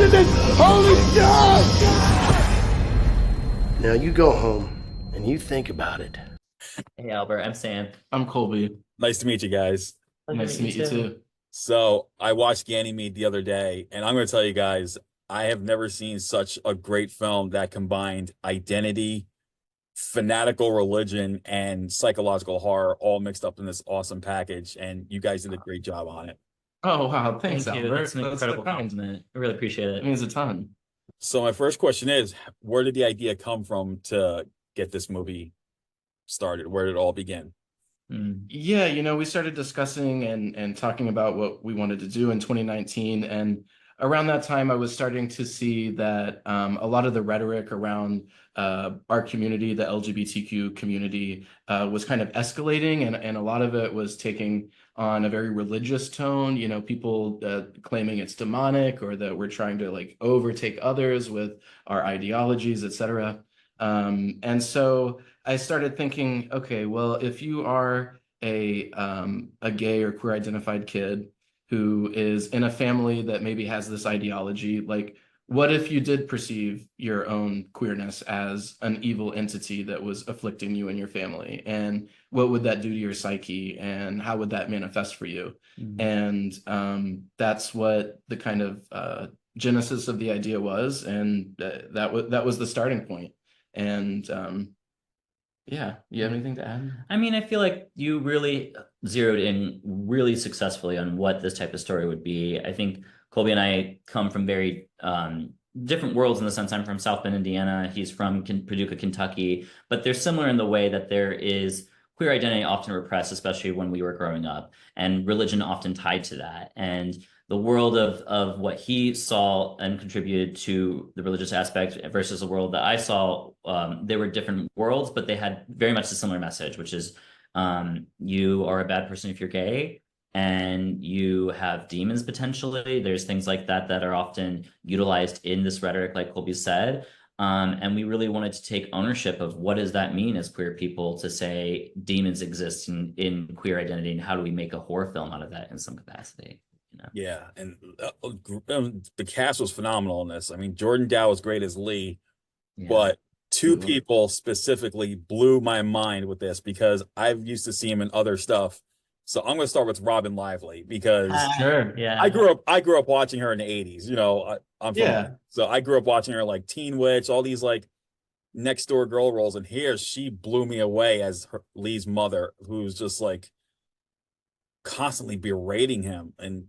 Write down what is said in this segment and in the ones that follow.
into this. Holy shit! Now you go home and you think about it. Hey Albert, I'm Sam. I'm Colby. Nice to meet you guys. Nice to meet you too. So I watched Ganymede the other day, and I'm going to tell you guys, I have never seen such a great film that combined identity, fanatical religion, and psychological horror all mixed up in this awesome package. And you guys did a great job on it. Oh wow, thanks, Thank you. Albert. That's an incredible compliment. I really appreciate It it. means a ton. So my first question is, where did the idea come from to get this movie started? Where did it all begin? Yeah, we started discussing and talking about what we wanted to do in 2019, and around that time, I was starting to see that a lot of the rhetoric around our community, the LGBTQ community, was kind of escalating, and a lot of it was taking on a very religious tone. People claiming it's demonic or that we're trying to like overtake others with our ideologies, etc. And so I started thinking, okay, well, if you are a gay or queer identified kid who is in a family that maybe has this ideology, like, what if you did perceive your own queerness as an evil entity that was afflicting you and your family? And what would that do to your psyche? And how would that manifest for you? And that's what the kind of genesis of the idea was. And that was the starting point. And yeah, you have anything to add? I mean, I feel like you really zeroed in really successfully on what this type of story would be. I think Colby and I come from very different worlds in the sense I'm from South Bend, Indiana. He's from Paducah, Kentucky. But they're similar in the way that there is queer identity often repressed, especially when we were growing up, and religion often tied to that. And the world of what he saw and contributed to the religious aspect versus the world that I saw, they were different worlds, but they had very much a similar message, which is you are a bad person if you're gay, and you have demons potentially. There's things like that that are often utilized in this rhetoric, like Colby said. And we really wanted to take ownership of what does that mean as queer people to say demons exist in queer identity, and how do we make a horror film out of that in some capacity? Yeah, and the cast was phenomenal in this. I mean, Jordan Doww was great as Lee, but two people specifically blew my mind with this because I've used to see him in other stuff. So I'm going to start with Robyn Lively because sure, yeah, I grew up watching her in the 80s. I'm from so I grew up watching her like Teen Witch, all these like next door girl roles, and here she blew me away as Lee's mother, who's just like constantly berating him, and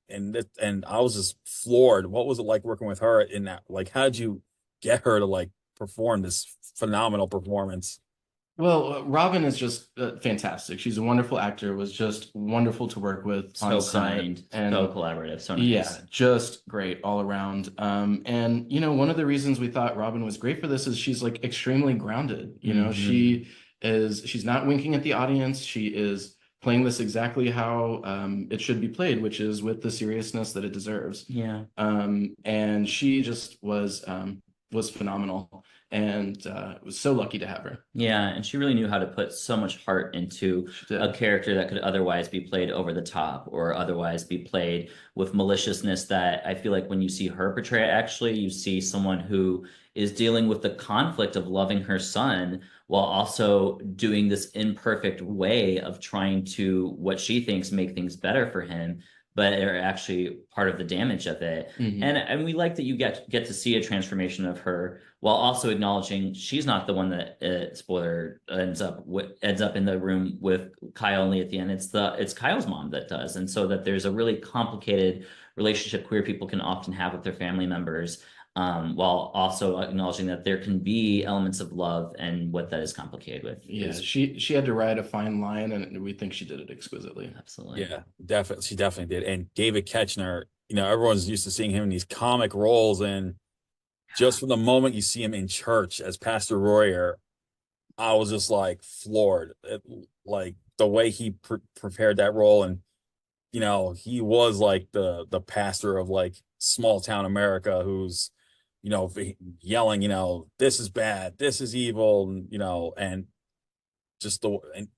and I was just floored. What was it like working with her in that? Like, how did you get her to like perform this phenomenal performance? Well, Robyn is just fantastic. She's a wonderful actor. It was just wonderful to work with. So kind and so collaborative. So nice. Yeah, just great all around. And one of the reasons we thought Robyn was great for this is she's like extremely grounded. She's not winking at the audience. She is playing this exactly how it should be played, which is with the seriousness that it deserves. Yeah. And she just was phenomenal, and was so lucky to have her. Yeah, and she really knew how to put so much heart into a character that could otherwise be played over the top or otherwise be played with maliciousness, that I feel like when you see her portray it, actually you see someone who is dealing with the conflict of loving her son while also doing this imperfect way of trying to, what she thinks, make things better for him, but are actually part of the damage of it. And we like that you get to see a transformation of her while also acknowledging she's not the one that spoiler ends up in the room with Kyle and Lee at the end. It's Kyle's mom that does. And so that there's a really complicated relationship queer people can often have with their family members, while also acknowledging that there can be elements of love and what that is complicated with. Yeah, she had to ride a fine line, and we think she did it exquisitely. Absolutely. Yeah, definitely. She definitely did. And David Koechner, everyone's used to seeing him in these comic roles, and just from the moment you see him in church as Pastor Royer, I was just like floored. Like the way he prepared that role, and he was like the pastor of like small town America who's yelling, this is bad, this is evil, and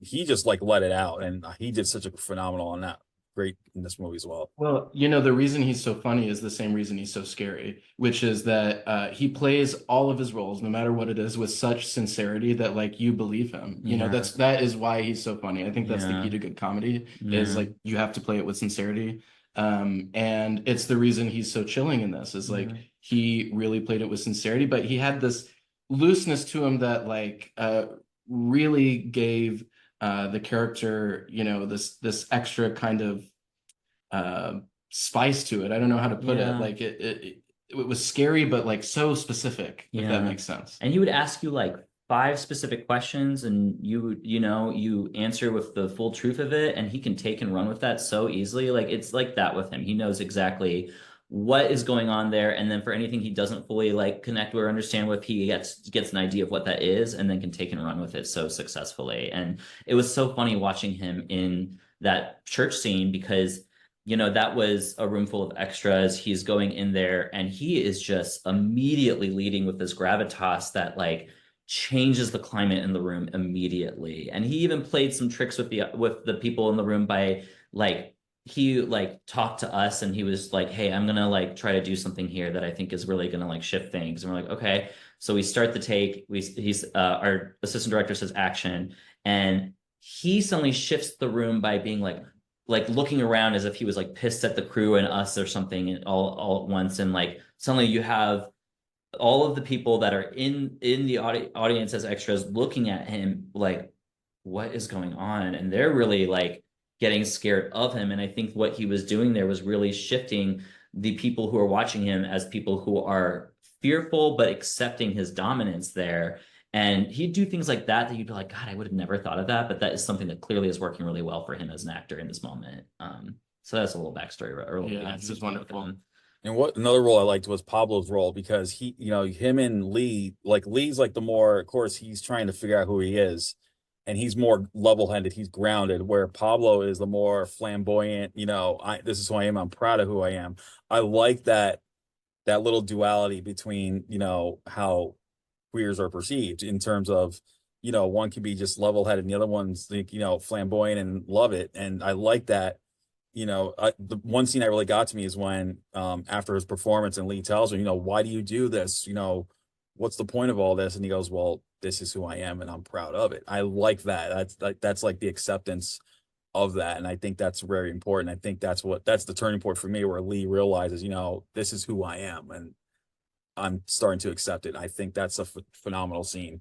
he just like let it out, and he did such a phenomenal on that great in this movie as well. Well, you know, the reason he's so funny is the same reason he's so scary, which is that he plays all of his roles, no matter what it is, with such sincerity that like you believe him. You know, Yeah. that is why he's so funny. I think that's the Yeah. key to good comedy is Yeah. like you have to play it with sincerity. And it's the reason he's so chilling in this is like Yeah. he really played it with sincerity, but he had this looseness to him that like really gave the character, you know, this extra kind of spice to it. I don't know how to put Yeah. it. Like it was scary, but like so specific, if that Yeah. makes sense. And he would ask you like 5 specific questions, and you answer with the full truth of it, and he can take and run with that so easily. Like it's like that with him. He knows exactly what is going on there, and then for anything he doesn't fully like connect or understand with, he gets an idea of what that is, and then can take and run with it so successfully. And it was so funny watching him in that church scene because that was a room full of extras. He's going in there and he is just immediately leading with this gravitas that like changes the climate in the room immediately. And he even played some tricks with the people in the room by like he like talked to us and he was like, hey, I'm gonna like try to do something here that I think is really gonna like shift things. And we're like, okay. So we start the take. He's our assistant director says action, and he suddenly shifts the room by being like looking around as if he was like pissed at the crew and us or something all at once. And like suddenly you have all of the people that are in the audience as extras looking at him like, what is going on? And they're really like getting scared of him. And I think what he was doing there was really shifting the people who are watching him as people who are fearful but accepting his dominance there. And he'd do things like that you'd be like, God, I would have never thought of that. But that is something that clearly is working really well for him as an actor in this moment. So that's a little backstory. Or a little This is wonderful. And what another role I liked was Pablo's role because he, him and Lee, like Lee's like the more, of course, he's trying to figure out who he is, and he's more level-headed, he's grounded, where Pablo is the more flamboyant, this is who I am, I'm proud of who I am. I like that little duality between, how queers are perceived in terms of, one can be just level-headed and the other one's like, flamboyant and love it. And I like that. The one scene that really got to me is when after his performance and Lee tells him, why do you do this? What's the point of all this? And he goes, well, this is who I am and I'm proud of it. I like that. That's like the acceptance of that. And I think that's very important. I think that's the turning point for me where Lee realizes, this is who I am and I'm starting to accept it. I think that's a phenomenal scene.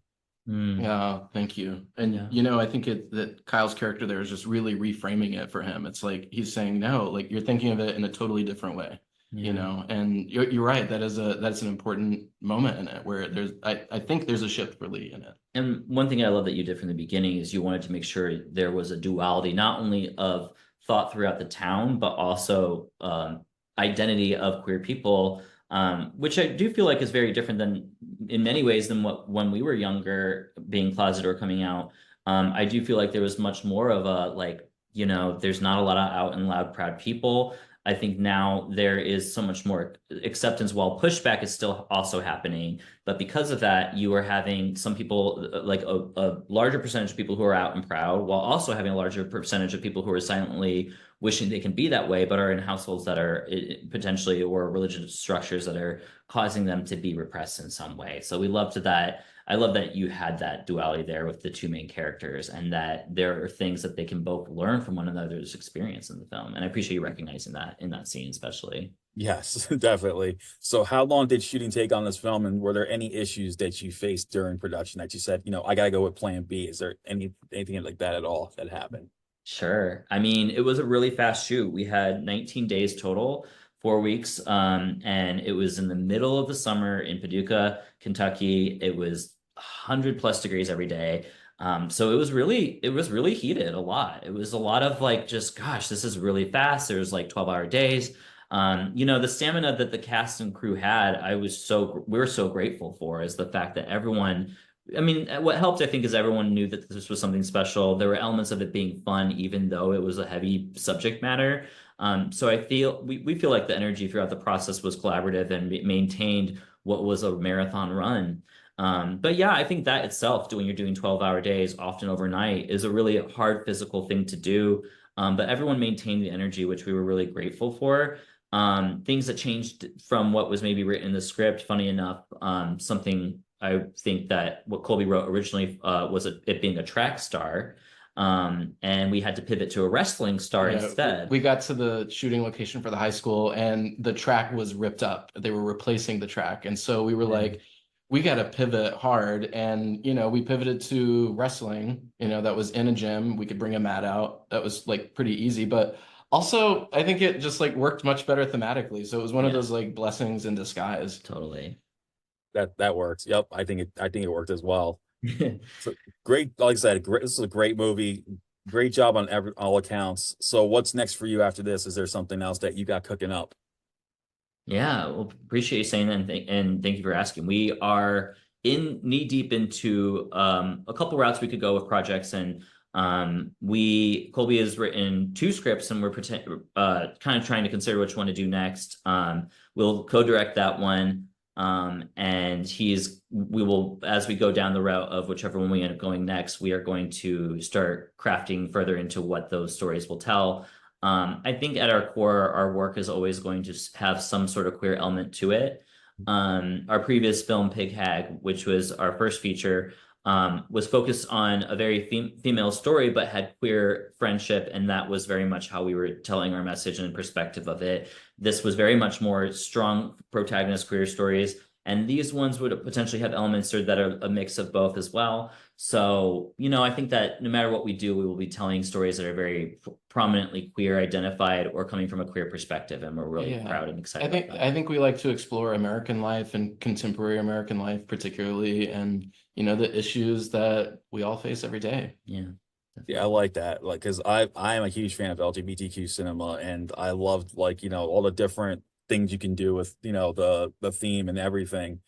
Yeah, thank you. And I think that Kyle's character there is just really reframing it for him. It's like he's saying, no, like you're thinking of it in a totally different way, and you're right. That's an important moment in it where I think there's a shift for Lee in it. And one thing I love that you did from the beginning is you wanted to make sure there was a duality, not only of thought throughout the town, but also identity of queer people, which I do feel like is very different than in many ways than when we were younger, being closeted or coming out. I do feel like there was much more of a there's not a lot of out and loud proud people. I think now there is so much more acceptance while pushback is still also happening. But because of that, you are having some people, like a larger percentage of people who are out and proud, while also having a larger percentage of people who are silently wishing they can be that way, but are in households that are potentially or religious structures that are causing them to be repressed in some way. So I love that you had that duality there with the two main characters and that there are things that they can both learn from one another's experience in the film. And I appreciate you recognizing that in that scene, especially. Yes, definitely. So how long did shooting take on this film, and were there any issues that you faced during production that you said, I gotta go with plan B? Is there anything like that at all that happened? Sure. I mean, it was a really fast shoot. We had 19 days total, 4 weeks. And it was in the middle of the summer in Paducah, Kentucky. It was 100+ degrees every day. So it was really heated a lot. It was a lot of like, just, gosh, this is really fast. There's like 12-hour days. The stamina that the cast and crew had, we were so grateful for, is the fact that everyone, I mean, what helped, I think, is everyone knew that this was something special. There were elements of it being fun, even though it was a heavy subject matter. So I feel we feel like the energy throughout the process was collaborative and maintained what was a marathon run. But yeah, I think that itself, when you're doing 12-hour days, often overnight, is a really hard physical thing to do. but everyone maintained the energy, which we were really grateful for. Things that changed from what was maybe written in the script, funny enough, something I think that what Colby wrote originally was it being a track star. And we had to pivot to a wrestling star instead. We got to the shooting location for the high school and the track was ripped up. They were replacing the track. And so we were like, we got to pivot hard. And, we pivoted to wrestling, that was in a gym. We could bring a mat out. That was like pretty easy. But also, I think it just like worked much better thematically. So it was one of those like blessings in disguise. Totally. That works. Yep. I think it worked as well. So great, like I said, this is a great movie. Great job on all accounts. So what's next for you after this? Is there something else that you got cooking up? Yeah, well, appreciate you saying that, and thank you for asking. We are in knee deep into a couple routes we could go with projects, and Colby has written 2 scripts, and we're kind of trying to consider which one to do next. We'll co-direct that one. And we will, as we go down the route of whichever one we end up going next, we are going to start crafting further into what those stories will tell. I think at our core, our work is always going to have some sort of queer element to it. Our previous film, Pig Hag, which was our first feature, was focused on a very female story, but had queer friendship. And that was very much how we were telling our message and perspective of it. This was very much more strong protagonist queer stories. And these ones would potentially have elements that are a mix of both as well. So, I think that no matter what we do, we will be telling stories that are very prominently queer identified or coming from a queer perspective. And we're really proud and excited. I think we like to explore American life and contemporary American life, particularly, and, the issues that we all face every day. Yeah. Yeah, I like that. Like, because I am a huge fan of LGBTQ cinema, and I loved all the different things you can do with the theme and everything.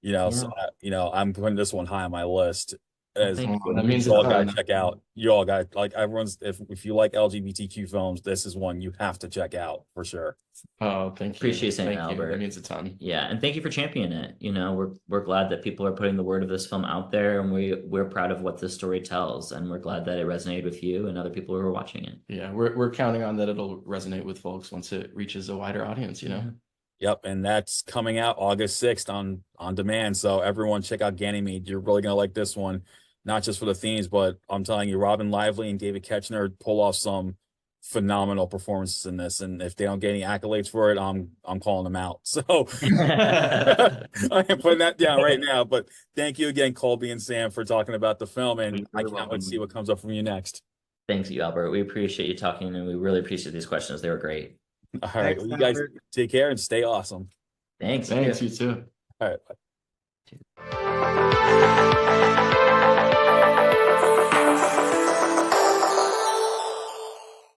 So I'm putting this one high on my list. As that means you all got to check out. You all got, like, everyone's, if you like LGBTQ films, this is one you have to check out for sure. Oh, thank you. Appreciate saying thank Albert. You. That means a ton. Yeah, and thank you for championing it. We're glad that people are putting the word of this film out there, and we're proud of what this story tells, and we're glad that it resonated with you and other people who are watching it. Yeah, we're counting on that it'll resonate with folks once it reaches a wider audience. Yep, and that's coming out August 6th on demand. So everyone check out Ganymede. You're really gonna like this one, not just for the themes, but I'm telling you, Robyn Lively and David Koechner pull off some phenomenal performances in this. And if they don't get any accolades for it, I'm calling them out. So I am putting that down right now. But thank you again, Colby and Sam, for talking about the film, and I can't wait to see what comes up from you next. Thanks, you, Albert. We appreciate you talking, and we really appreciate these questions. They were great. All right, well, you guys take care and stay awesome. Thanks. You too. All right, bye.